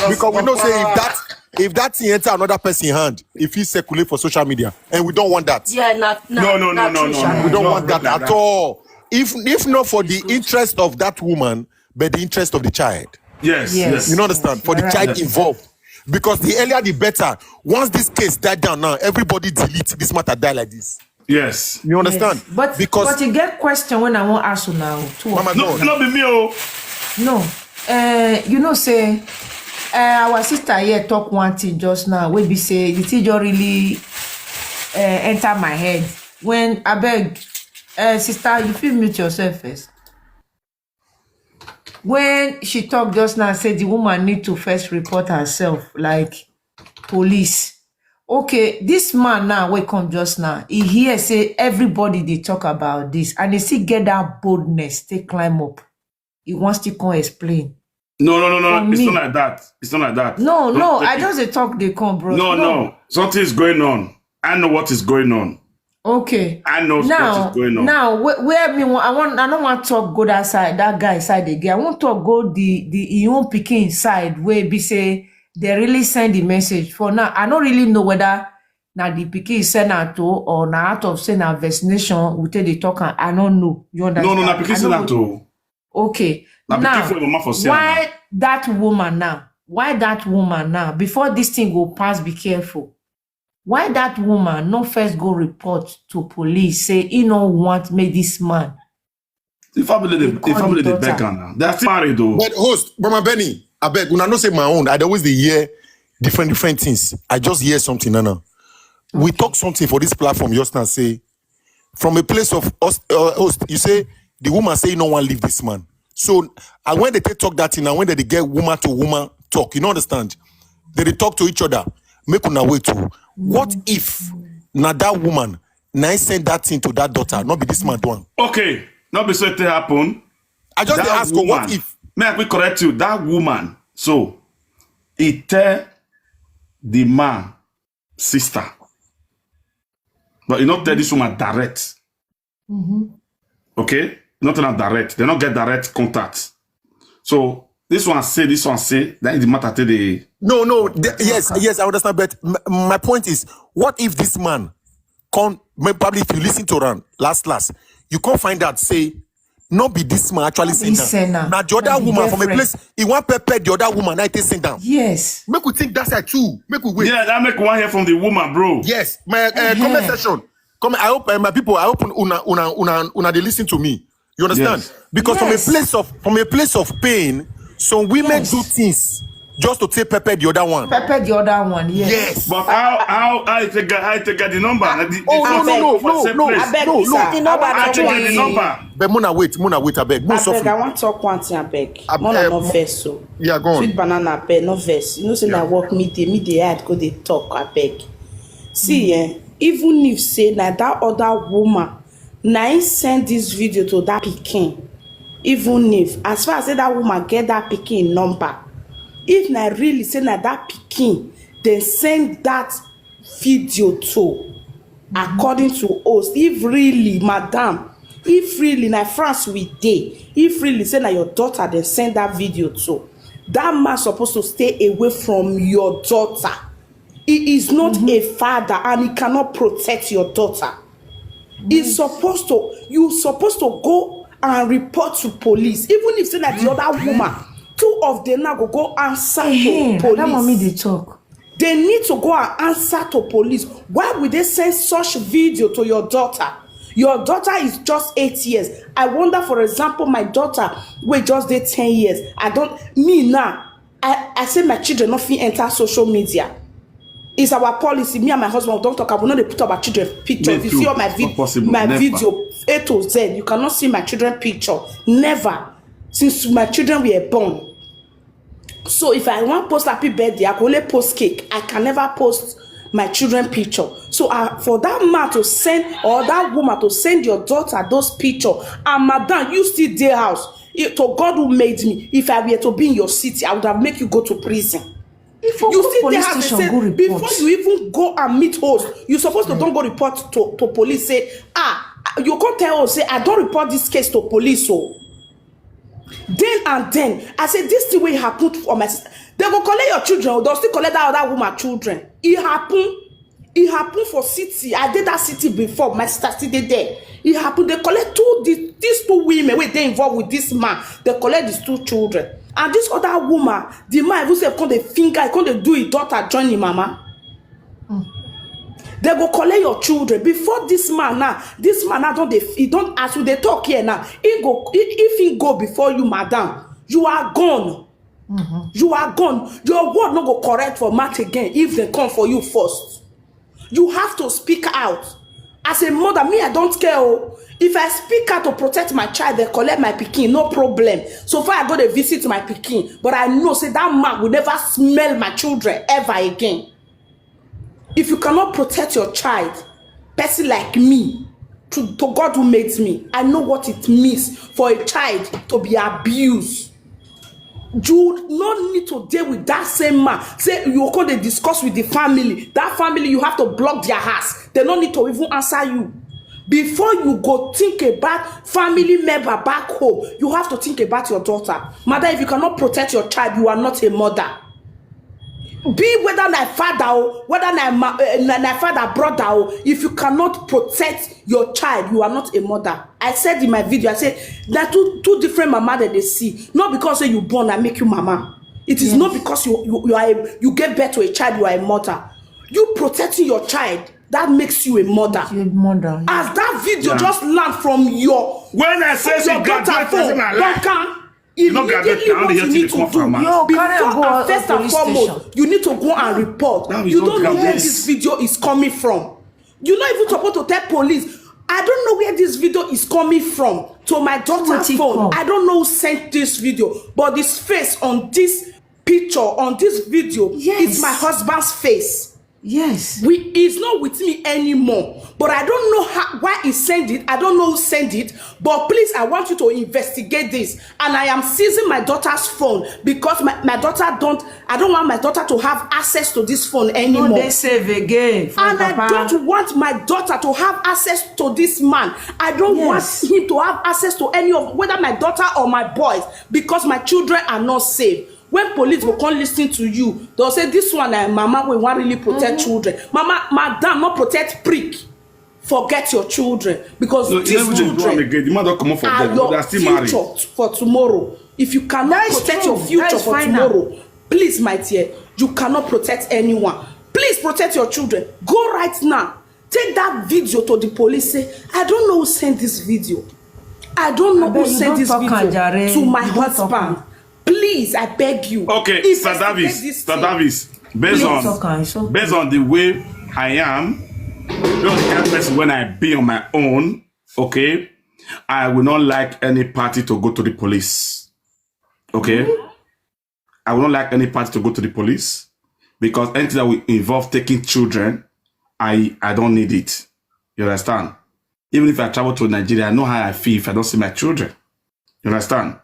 because we know say if that thing enter another person's hand, if he circulate for social media, and we don't want that. Yeah, no. We don't want that at all. If not for the interest of that woman, but the interest of the child. Yes. You understand? For the child involved. Because the earlier the better. Once this case died down now, everybody delete this matter die like this. Yes. You understand? Yes. But you get question when I want to ask you now. Mama, no be me, oh. No. You know, say our sister here talk one thing just now. We be say the teacher really enter my head. When I beg, sister, you feel mute yourself first. When she talked just now, said the woman need to first report herself, like police. Okay, this man now, we come just now. He hear say everybody they talk about this, and they still get that boldness, they climb up. He wants to come explain. No. It's not like that. No. I just they talk, they come, bro. No. Something is going on. I know what is going on. Okay. I know what is going on. Now, where me I don't want to talk go that side, that guy side again. I want to go the own picking side where be say they really send the message. For now, I don't really know whether now the picking is sent out to or now out of send a vaccination we tell the talk. I don't know. You understand? No, picking sent out to. Okay. Now, why that woman now? Before this thing go pass, be careful. Why that woman no first go report to police, say he no want me this man? The family they beg now. They're still married though. But host, Mama Benny, I beg, when I not say my own, I always hear different things. I just hear something, Nana. We talk something for this platform just now, say, from a place of host, you say, the woman say, no one leave this man. So, and when they talk that thing, and when they get woman to woman talk, you know, understand? They talk to each other. Make una wait to. What if now that woman now send that thing to that daughter, not be this man one? Okay, not be so it happen. I just ask her, what if? May I correct you? That woman, so he tell the man sister, but you not tell this woman direct. Okay, not direct. They not get direct contact. So this one say, that is the matter to the... No, yes, I understand, but my point is, what if this man, probably if you listen to Ran, last, you can't find out, say, not be this man actually saying that. Now the other woman from a place, he want pepper the other woman, I take send down. Yes. Make we think that's it too. Make we wait. Yeah, that make one hear from the woman, bro. Yes, my comment section. I hope my people, I hope una they listen to me. You understand? Yes. Because from a place of pain, some women do things just to take pepper the other one. Yes. But how I take the number? No. I beg you, the number. But Mona wait, I beg. I want to talk one thing, I beg. Mona no verse so. Yeah, go on. Sweet banana, I beg, no verse. You know, say I work midday, I go they talk, I beg. See, even if say that other woman, now send this video to that pikin. Even if, as far as that woman get that pikin number, if na really say na that pikin, then send that video to, according to us. If really, madam, if really na France we dey, if really say na your daughter, then send that video to. That man supposed to stay away from your daughter. He is not a father, and he cannot protect your daughter. He's supposed to, you supposed to go and report to police. Even if say that the other woman, two of them now go answer to police. That mommy they talk. They need to go and answer to police. Why would they send such video to your daughter? Your daughter is just 8 years. I wonder, for example, my daughter, we just did 10 years. Me now, I say my children not fit enter social media. It's our policy. Me and my husband don't talk. I will not put up our children picture. If you see all my video A to Z, you cannot see my children picture. Never. Since my children were born. So if I want to post happy birthday, I can only post cake. I can never post my children picture. So for that man to send, or that woman to send your daughter those pictures, and madam, you still their house. To God who made me, if I were to be in your city, I would have make you go to prison. Before you see police they station, say, go report. before you even go and meet host, you supposed to don't go report to police. Say, you can't tell us, say, I don't report this case to police. So then and then, I said, this thing will happen for my sister. They go collect your children, they'll still collect that other woman children. It happened for Settie. I did that Settie before. My sister still did there. It happened. They collect these two women when they involved with this man. They collect these two children. And this other woman, the man who said, "Come the finger, come they do his daughter join him, mama." They go collect your children before this man now don't as they talk here now. If he go before you, madam, you are gone. You are gone. Your word not go correct for match again if they come for you first. You have to speak out. As a mother, me, I don't care. Oh. If I speak out to protect my child, they collect my pikin, no problem. So far, I go to visit my pikin, but I know say that man will never smell my children ever again. If you cannot protect your child, person like me, to God who made me, I know what it means for a child to be abused. You not need to deal with that same man. Say you go to discuss with the family. That family, you have to block their house. They don't need to even answer you. Before you go think about family member back home, you have to think about your daughter. Mother, if you cannot protect your child, you are not a mother. Be whether my father or whether my father brother or if you cannot protect your child, you are not a mother. I said in my video, I said there are two different mama that they see. Not because you born and make you mama. It is not because you get birth to a child, you are a mother. You protecting your child, that makes you a mother. You're a mother. As that video just land from your when I say she graduate person I like. You know, immediately what you need to do before and first and foremost, you need to go and report. You don't know where this video is coming from. You're not even supposed to tell police. I don't know where this video is coming from. To my daughter's phone. I don't know who sent this video, but this face on this picture, on this video, it's my husband's face. Yes. He's not with me anymore. But I don't know why he sent it. I don't know who sent it. But please, I want you to investigate this. And I am seizing my daughter's phone because my daughter I don't want my daughter to have access to this phone anymore. No, they save again. And I don't want my daughter to have access to this man. I don't want him to have access to any of, whether my daughter or my boys, because my children are not safe. When police will come listen to you, they'll say, this one, mama, we want really protect children. Mama, madam, not protect prick. Forget your children. Because these children are your future for tomorrow. If you cannot protect your future for tomorrow, please, my dear, you cannot protect anyone. Please protect your children. Go right now. Take that video to the police. Say, I don't know who sent this video. I don't know who sent this video to my husband. Please, I beg you. Okay, Sir Davis, based on the way I am, the kind of person when I be on my own, okay, I will not like any party to go to the police. Okay? I will not like any party to go to the police because anything that will involve taking children, I don't need it. You understand? Even if I travel to Nigeria, I know how I feel if I don't see my children. You understand?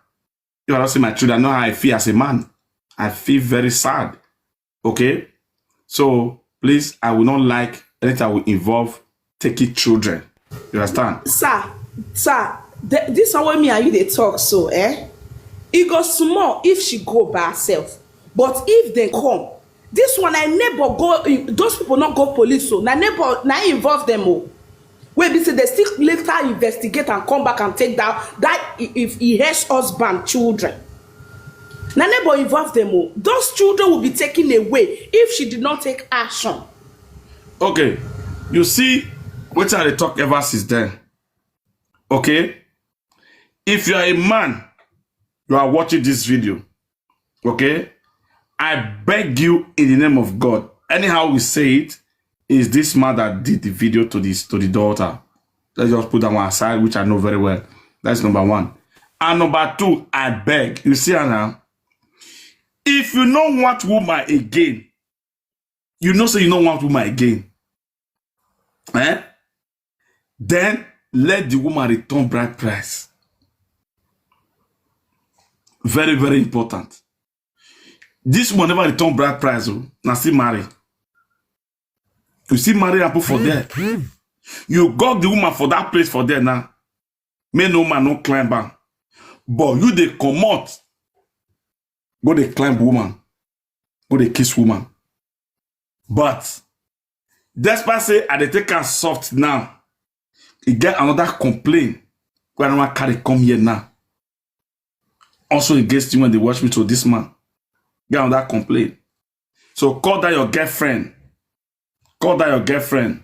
If I don't see my children, I know how I feel as a man. I feel very sad. Okay? So, please, I will not like anything that will involve taking children. You understand? Sir, this one when me and you they talk so, it goes small if she go by herself. But if they come, this one I never go, those people not go police, so I never involve them all. Wait, they say they still later investigate and come back and take that if he has husband, children. Now never involve them all. Those children will be taken away if she did not take action. Okay, you see, what are they talk ever since then? Okay, if you are a man, you are watching this video. Okay, I beg you in the name of God. Anyhow we say it, is this man that did the video to the daughter. Let's just put that one aside, which I know very well. That's number one. And number two, I beg. You see her now? If you don't want woman again, you know say you don't want woman again. Then let the woman return bride price. Very, very important. This woman never return bride price. Now still marry. You see marry and put for there. You got the woman for that place for there now. May no man no climb back. But you they come out. Go they climb woman. go dey kiss woman. But despite say I dey take am soft now, e get another complaint wey I don't want carry come here now. Also against you when they watch me to this man. Get another complaint. So call that your girlfriend. Call that your girlfriend.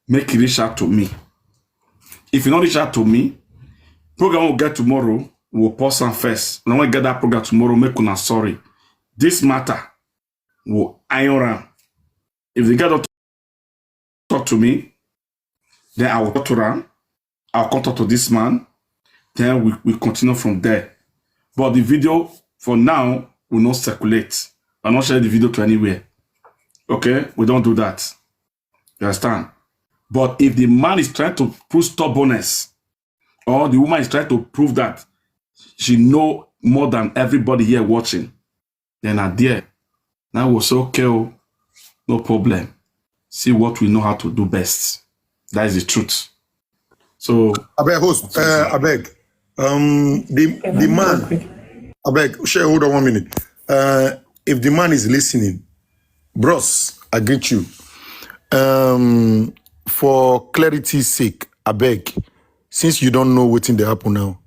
Make it reach out to me. If you don't reach out to me, program will get tomorrow. We'll pause on first. When we get that program tomorrow, make una sorry. This matter will iron am. If the guy don't talk to me, then I will talk to them. I'll come talk to this man. Then we continue from there. But the video for now will not circulate. I'll not share the video to anywhere. Okay? We don't do that. You understand? But if the man is trying to prove stubbornness, or the woman is trying to prove that she know more than everybody here watching, then I dare. Now we'll say, okay, oh, no problem. See what we know how to do best. That is the truth. So I beg host, I beg. The man, I beg, share, hold on 1 minute. If the man is listening, bros, I greet you. For clarity's sake, I beg, since you don't know what's in the happen now,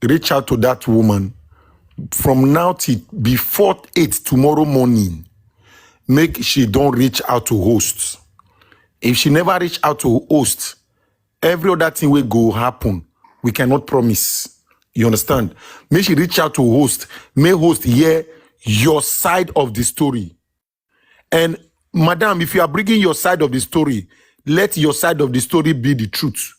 reach out to that woman from now till before 8 tomorrow morning. Make she don't reach out to hosts. If she never reach out to host, every other thing will go happen. We cannot promise. You understand? Make she reach out to host. May host hear your side of the story. And madam, if you are bringing your side of the story, let your side of the story be the truth.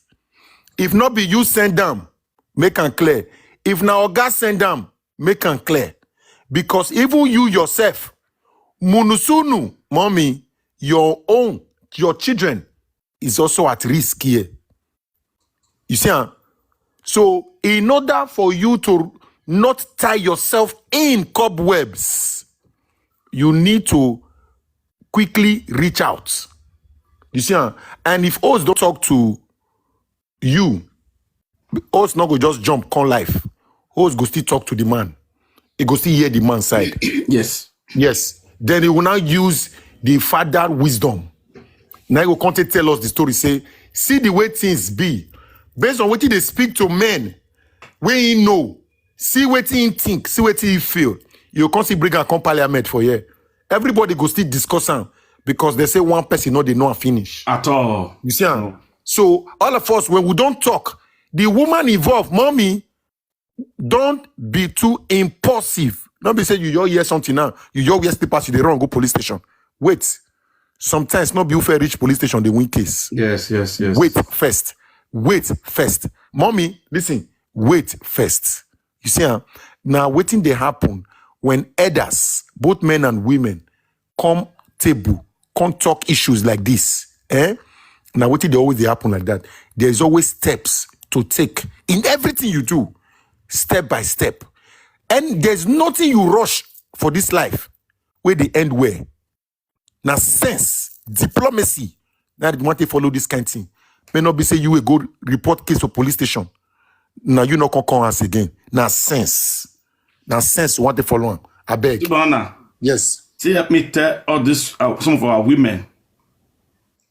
If not be you send them, make am clear. If now Oga send them, make am clear. Because even you yourself, Munusunu, mommy, your children is also at risk here. You see, huh? So in order for you to not tie yourself in cobwebs, you need to quickly reach out. You see, huh? And if us don't talk to you, us not go just jump on life. Us go still talk to the man. He go still hear the man's side. yes. Yes. Then he will now use the father wisdom. Now he will come to tell us the story. Say, see the way things be. Based on what they speak to men, where he know, see what he think, see what he feel. You can't see bring a come parliament for here. Everybody go still discuss am because they say one person know they know and finish. At all. You see, no. So all of us, when we don't talk, the woman involved, mommy, don't be too impulsive. Don't be saying you just hear something now. You just hear slippers, you they run go police station. Wait. Sometimes not be fair reach police station, they win case. Yes. Wait first. Wait first. Mommy, listen, wait first. You see, now waiting they happen when elders, both men and women, come table, come talk issues like this. Now waiting they always they happen like that. There's always steps to take in everything you do, step by step. And there's nothing you rush for this life where they end where. Now sense, diplomacy, now they want to follow this kind of thing. May not be say you will go report case for police station. Now you not come us again. Now sense want to follow on. I beg. Subhana, yes. See, help me tell all this some of our women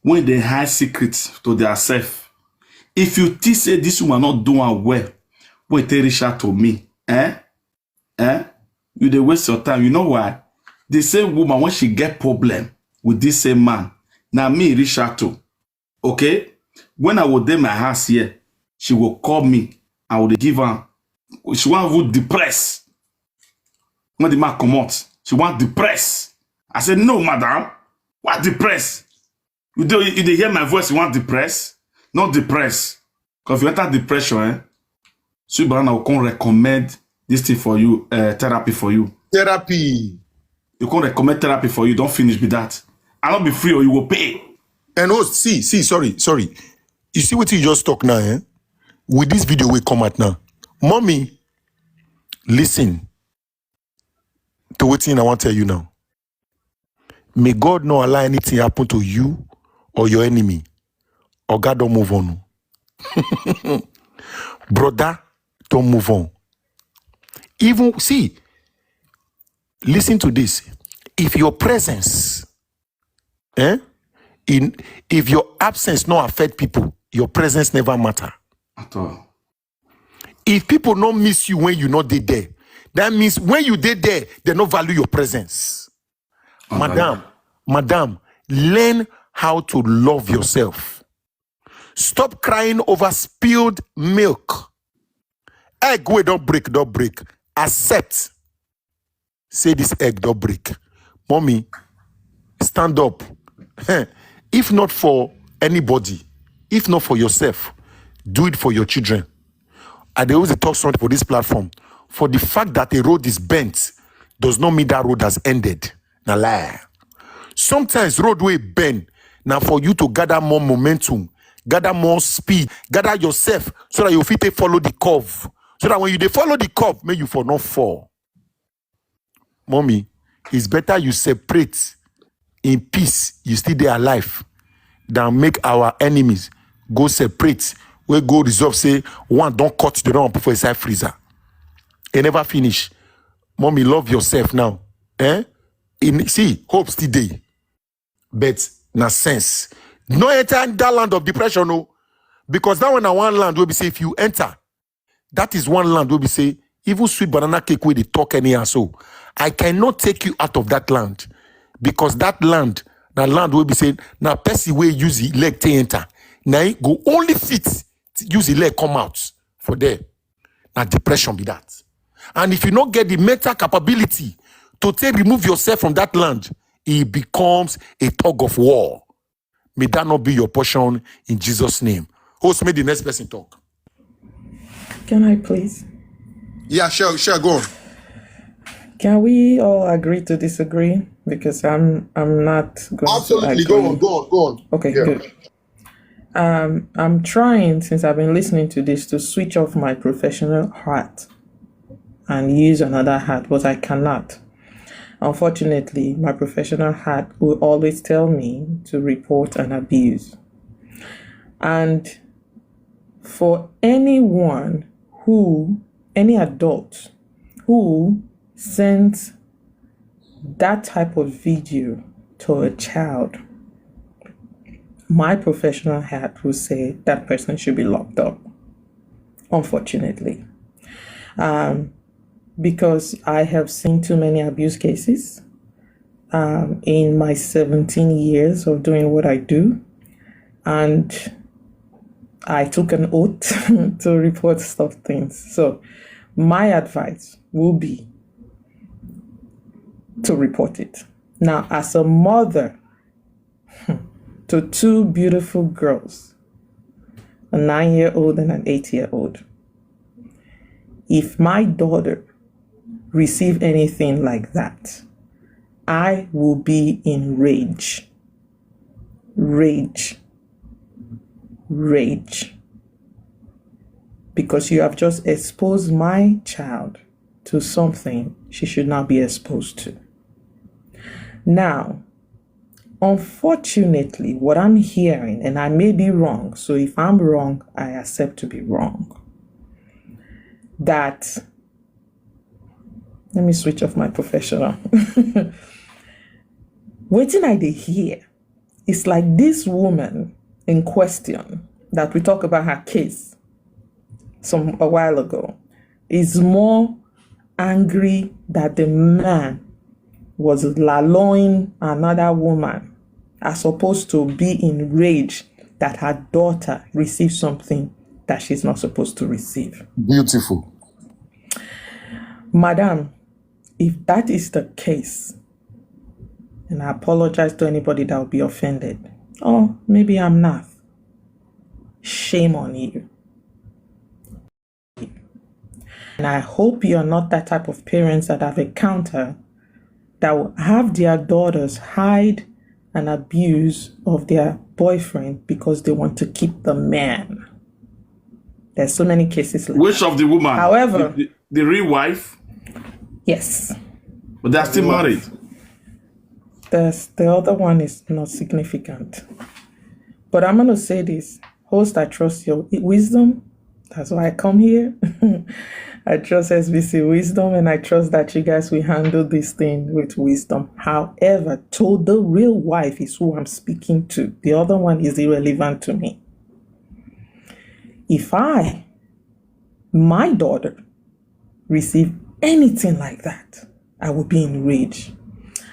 when they hide secrets to themselves. If you think say this woman not doing well, when they reach out to me, you they waste your time. You know why? The same woman when she get problem with this same man, now me reach out to. Okay? When I would do my house here, she will call me. I would give her. She want to depress. When the man come out, she want depress. I said, no, madam. What depress? You hear my voice, you want depress? Not depress. Because if you enter depression, Subhana will come recommend this thing for you, therapy for you. Therapy. You can't recommend therapy for you. Don't finish with that. I'll not be free or you will pay. And sorry. You see what you just talk now, With this video we come at now. Mommy, listen to what I want to tell you now. May God not allow anything happen to you or your enemy. Or God don't move on. Brother, don't move on. Even, see, listen to this. if your presence, if your absence not affect people, your presence never matter. At all. If people don't miss you when you not there, that means when you there, they don't value your presence. Madam, learn how to love yourself. Stop crying over spilled milk. Egg wey don't break. Accept. Say this egg don't break. Mommy, stand up. If not for anybody, if not for yourself, do it for your children. I always talk something for this platform. For the fact that a road is bent does not mean that road has ended. Now lie. Sometimes road will bend. Now for you to gather more momentum, gather more speed, gather yourself so that you fit follow the curve. So that when you follow the curve, may you for not fall. Mommy, it's better you separate in peace, you still there alive, than make our enemies go separate. We go resolve, say, one don't cut, the other put for inside freezer. It never finish. Mommy, love yourself now. See, hope still there. But na sense. No enter that land of depression, no. Because that one one land will be say, if you enter, that is one land will be say, even sweet banana cake where they talk anyhow. So I cannot take you out of that land. Because that land will be saying, now Percy will use the leg to enter. Now go only fit use the leg come out for there. Now depression be that. And if you not get the mental capability to remove yourself from that land, it becomes a tug of war. May that not be your portion in Jesus' name. Host, may the next person talk. Can I please? Yeah, sure, go on. Can we all agree to disagree? Because I'm not going Absolutely, to agree. go on. Okay, yeah. Good. I'm trying, since I've been listening to this, to switch off my professional hat and use another hat, but I cannot. Unfortunately, my professional hat will always tell me to report an abuse. And for any adult who sends that type of video to a child, my professional hat will say that person should be locked up, unfortunately. Because I have seen too many abuse cases in my 17 years of doing what I do. And I took an oath to report stuff things. So my advice will be to report it. Now, as a mother to two beautiful girls, a 9-year-old and an 8-year-old, if my daughter receive anything like that, I will be in rage. Because you have just exposed my child to something she should not be exposed to. Now, unfortunately, what I'm hearing, and I may be wrong, so if I'm wrong, I accept to be wrong, that, let me switch off my professional. Waiting I did hear, it's like this woman in question that we talk about her case a while ago is more angry that the man was lalloing another woman as opposed to be in rage that her daughter received something that she's not supposed to receive. Beautiful. Madam, if that is the case, and I apologize to anybody that will be offended, or maybe I'm not, shame on you. And I hope you're not that type of parents that have encountered that will have their daughters hide an abuse of their boyfriend because they want to keep the man. There's so many cases like Which that. of the woman? However, the real wife? yes. But they're still married. The other one is not significant. But I'm going to say this. Host, I trust your wisdom. That's why I come here. I trust SBC wisdom, and I trust that you guys will handle this thing with wisdom. However, the real wife is who I'm speaking to. The other one is irrelevant to me. If my daughter, receive anything like that, I would be enraged.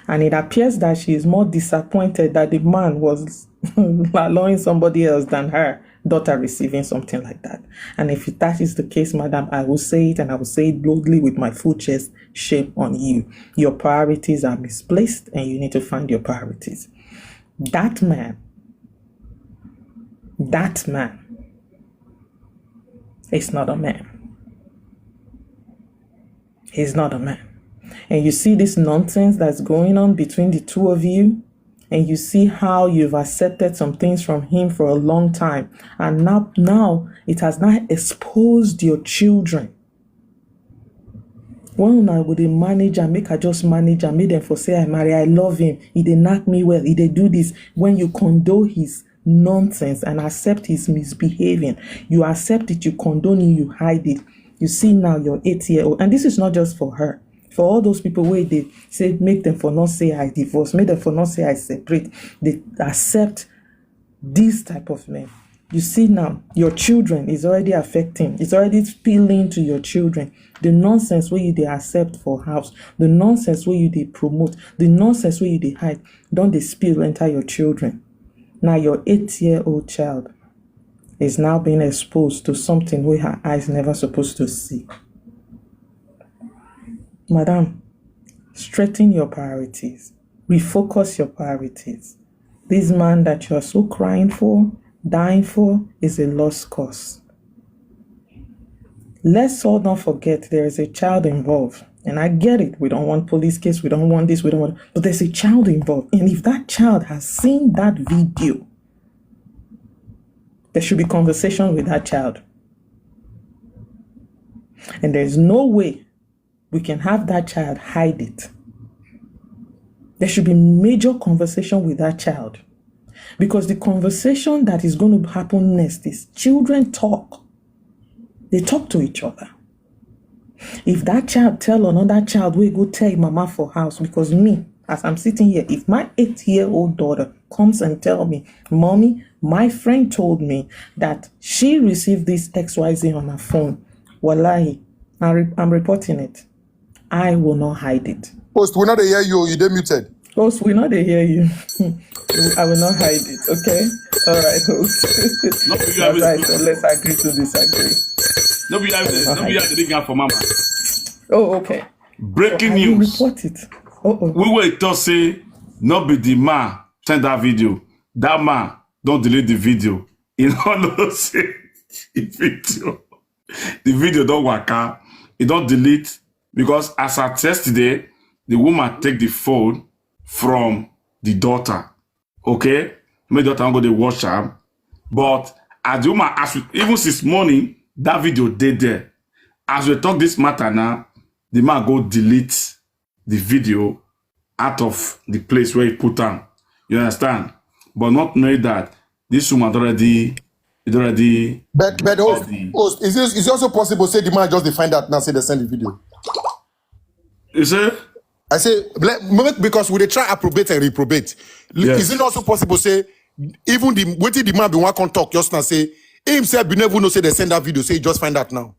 And it appears that she is more disappointed that the man was allowing somebody else than her daughter receiving something like that. And if that is the case, madam, I will say it, and I will say it boldly with my full chest. Shame on you. Your priorities are misplaced, and you need to find your priorities. That man is not a man. He's not a man. And you see this nonsense that's going on between the two of you, and you see how you've accepted some things from him for a long time, and now it has not exposed your children. When I would manage and make her just manage and make them for say I marry, I love him, he dey knock me well, he dey do this. When you condone his nonsense and accept his misbehaving, you accept it, you condone it, you hide it. You see now your 8-year-old, and this is not just for her. For all those people where they say, make them for not say I divorce, make them for not say I separate, they accept this type of men. You see now, your children is already affecting, it's already spilling to your children. The nonsense where you they accept for house, the nonsense where you they promote, the nonsense where you they hide, don't they spill enter your children. Now your 8-year-old child is now being exposed to something where her eyes never supposed to see. Madam, straighten your priorities. Refocus your priorities. This man that you are so crying for, dying for, is a lost cause. Let's all not forget there is a child involved. And I get it. We don't want police case. We don't want this. We don't want... But there's a child involved. And if that child has seen that video, there should be conversation with that child. And there's no way we can have that child hide it. There should be major conversation with that child. Because the conversation that is going to happen next is children talk. They talk to each other. If that child tell another child, we go tell mama for house, because me, as I'm sitting here, if my 8-year-old daughter comes and tell me, mommy, my friend told me that she received this XYZ on her phone, wallahi, I'm reporting it. I will not hide it. Post, we not hear you. You did muted. Post, we not hear you. I will not hide it. Okay. All right, host. No, That's right. So let's agree to disagree. No, we have the big for mama. Oh, okay. Breaking So news. report it. Oh. We were to say, not be the man send that video. That man don't delete the video. In all say the video. The video don't work out. It don't delete. Because as I test today, the woman take the phone from the daughter. Okay? My daughter go to watch her. But as the woman, even since morning, that video dead there. As we talk this matter now, the man go delete the video out of the place where he put them. You understand? But not knowing that this woman already. But host, is it also possible say the man just find out now say they send the video? You say? I say because we they try approbate and reprobate. Yes. Is it also possible say even the waiting the man be one can talk just now say he himself be never know say they send that video say he just find out now.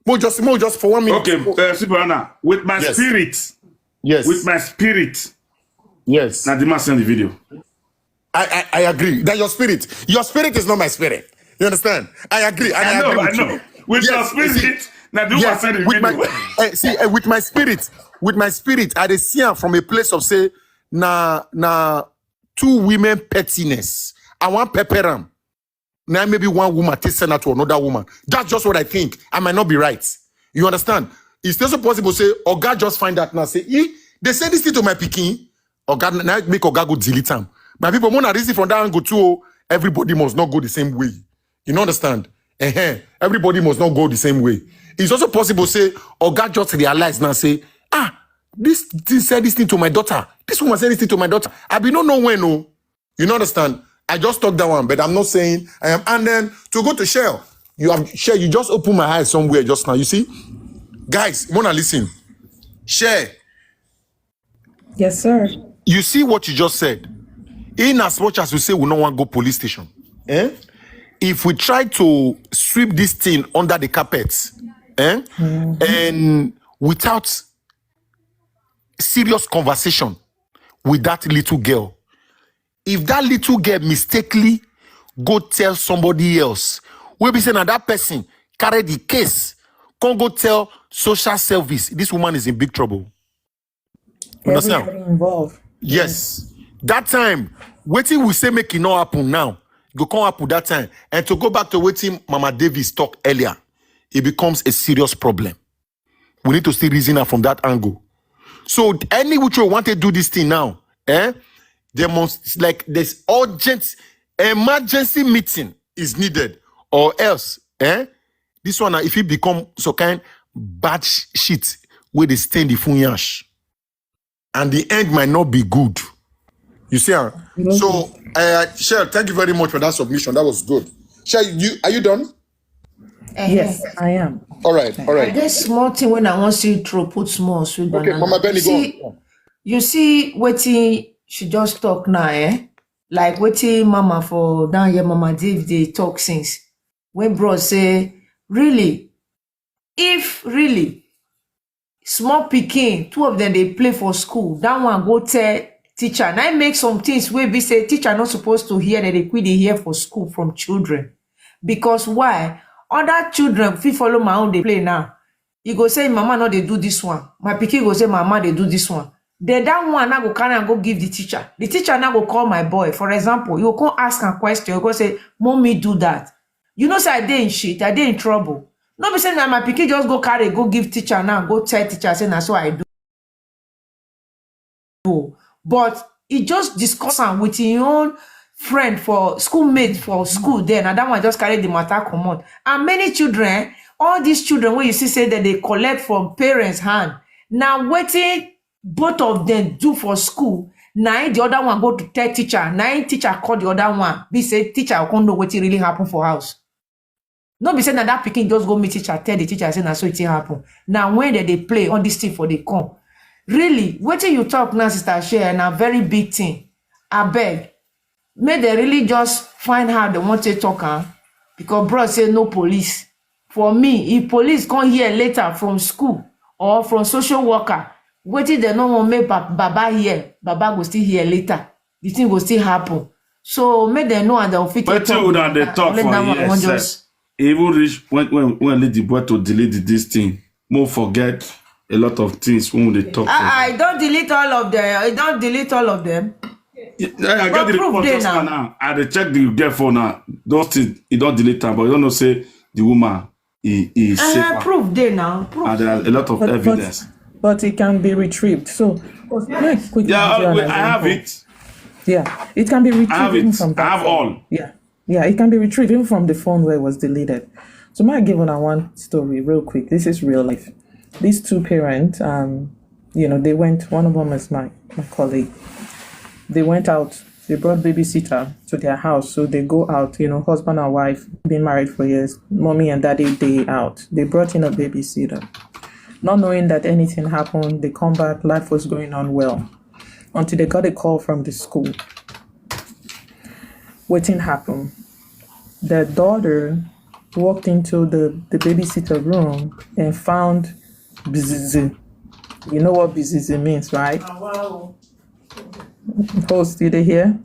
More just for 1 minute. Okay, Sibrana, with my spirit. Yes. With my spirit. Yes. Now the man send the video. I agree. That your spirit is not my spirit. You understand? I agree. I agree with you. With your spirit, now the man send the video. With my spirit, I see am from a place of say, na two women pettiness. I want pepper am. Now maybe one woman take send her to another woman. That's just what I think. I might not be right. You understand? It's also possible say, Oga just find that now say, they send this thing to my pikin. Oga now make Oga go delete them. My people, when I reason from that angle too, everybody must not go the same way. You understand? Everybody must not go the same way. It's also possible say, Oga just realize now say, this said this thing to my daughter. This woman said this thing to my daughter. I be no when no. You understand? I just talked that one, but I'm not saying I am. And then to go to Shell, You just open my eyes somewhere just now. You see, guys, wanna listen? Share. Yes, sir. You see what you just said. In as much as we say we don't want to go police station, if we try to sweep this thing under the carpet, and without serious conversation with that little girl, if that little girl mistakenly go tell somebody else, we'll be saying that that person carry the case, can't go tell social service, this woman is in big trouble. Understand? Everybody involved. Yes. That time, waiting we say make it not happen now. Go come happen that time. And to go back to waiting Mama Davis talked earlier, it becomes a serious problem. We need to still reason her from that angle. So any which way want to do this thing now, there must, like, there's urgent emergency meeting is needed, or else, this one, if it become so kind bad shit where they stain the funyash, and the end might not be good. You see, so Shell, thank you very much for that submission. That was good. Shell, are you done? Yes, I am. All right. This small thing when I want to throw put small sweet Okay, banana. Mama Benny, go on. You see wetin she just talk now, like wetin Mama for down here, Mama Dave they talk since. When bro say, really, if really small pikin, two of them they play for school, that one go tell teacher. And I make some things where we say teacher not supposed to hear that they quit they hear for school from children. Because why? Other children, if you follow my own, they play now. You go say, Mama, no, they do this one. My pikin go say, Mama, they do this one. Then that one now go carry and go give the teacher. The teacher now go call my boy. For example, you go ask a question. You go say, Mommy, do that. You know, say I dey in shit. I dey in trouble. No be saying that my pikin just go carry, go give teacher now, go tell teacher, say, that's what I do. But he just discuss am with his own friend for schoolmate for school then, and that one just carry the matter come out. And many children, all these children when you see say that they collect from parents' hand, now waiting both of them do for school, now the other one go to tell teacher, now teacher call the other one, be say teacher can't know what really happen for house. No be saying that pikin just go meet teacher, tell the teacher, say, so it happen. Now when they play on this thing for they come. Really, what you talk now, Sister Share, and a very big thing. I beg. May they really just find how they want to talk, because bro say no police. For me, if police come here later from school or from social worker, what if they no want make Baba here? Baba go still here later. The thing will still happen. So may they know and they'll fit But you would have the talk for years. Even reach when let the boy to delete this thing, more forget a lot of things when they talk. I don't delete all of them. I don't delete all of them. Yeah, I got the report just now. I check the get phone now. Those things, you don't delete them, but you don't know say the woman is safer. Proof there now. Proof. And there are a lot of evidence. But it can be retrieved. So, I have it. Yeah, it can be retrieved. I have it. From that I have phone. all. Yeah, it can be retrieved even from the phone where it was deleted. So, may I give one story real quick? This is real life. These two parents, they went. One of them is my colleague. They went out. They brought babysitter to their house. So they go out, husband and wife, been married for years, mommy and daddy day out. They brought in a babysitter. Not knowing that anything happened, they come back, life was going on well. Until they got a call from the school. Waiting happened. Their daughter walked into the babysitter room and found bizizi. You know what bizizi means, right? Wow. Host, did they hear?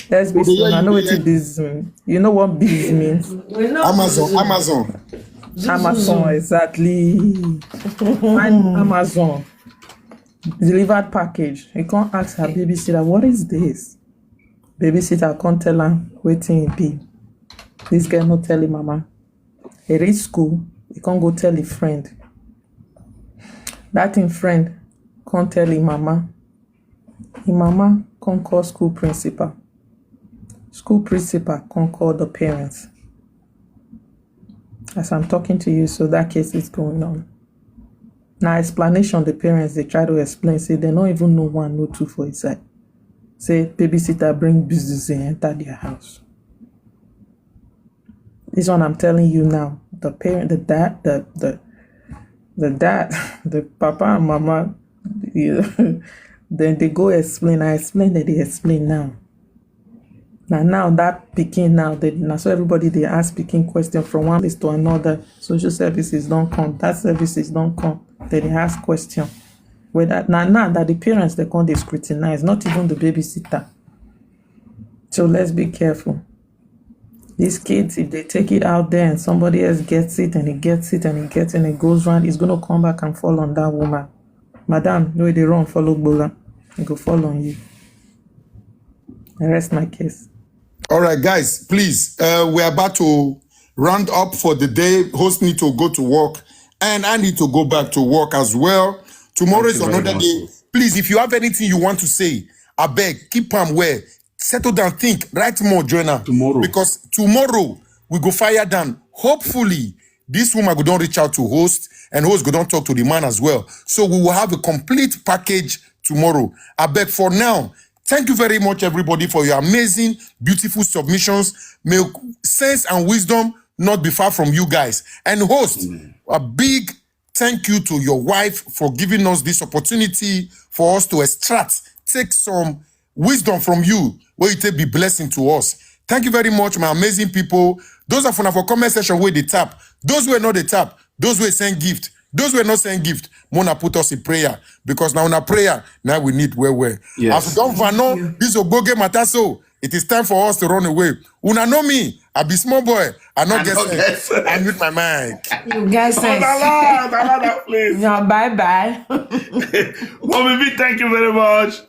Let's be soon. I know what it is. You know what biz means? Amazon. Amazon, exactly. Find Amazon. Delivered package. You can't ask her babysitter, what is this? Babysitter can't tell her waiting it be. This girl not tell him mama. He reach school, he can't go tell his friend. That in friend can't tell him mama. His mama can't call school principal. School principal can't call the parents. As I'm talking to you, so that case is going on. Now explanation, the parents, they try to explain, say they don't even know one, no two for inside. Say babysitter bring business and enter their house. This one I'm telling you now. The parent, the dad, the dad, the papa and mama, then they go explain. I explain that they explain now. Now that picking now, so everybody they ask picking question from one place to another. Social services don't come. That services don't come. Then they ask question. Whether now that the parents they come they scrutinize, not even the babysitter. So let's be careful. These kids, if they take it out there and somebody else gets it and he gets it and he gets it and it goes round, it's gonna come back and fall on that woman. Madam, no they run follow Bola. It go fall on you. I rest my case. All right, guys, please, we're about to round up for the day. Host need to go to work, and I need to go back to work as well. Tomorrow is another day. Please, if you have anything you want to say, I beg, keep them where. Settle down, think, write more, journal. Tomorrow. Because tomorrow, we go fire down. Hopefully, this woman go don't reach out to host, and host go don't talk to the man as well. So we will have a complete package tomorrow. I beg for now. Thank you very much, everybody, for your amazing, beautiful submissions. May sense and wisdom not be far from you guys. And host, a big thank you to your wife for giving us this opportunity for us to extract, take some wisdom from you, where it will be blessing to us. Thank you very much, my amazing people. Those are for comment section where they tap. Those who are not the tap, those who send gift. Those who are not saying gift, Mona put us in prayer. Because now in a prayer, now we need where. Yes. As we don't know, this Ogoge Mataso, it is time for us to run away. Una know me, I be small boy. I not guess. I mute my mic. You guys say, Please. bye-bye. Mommy B, thank you very much.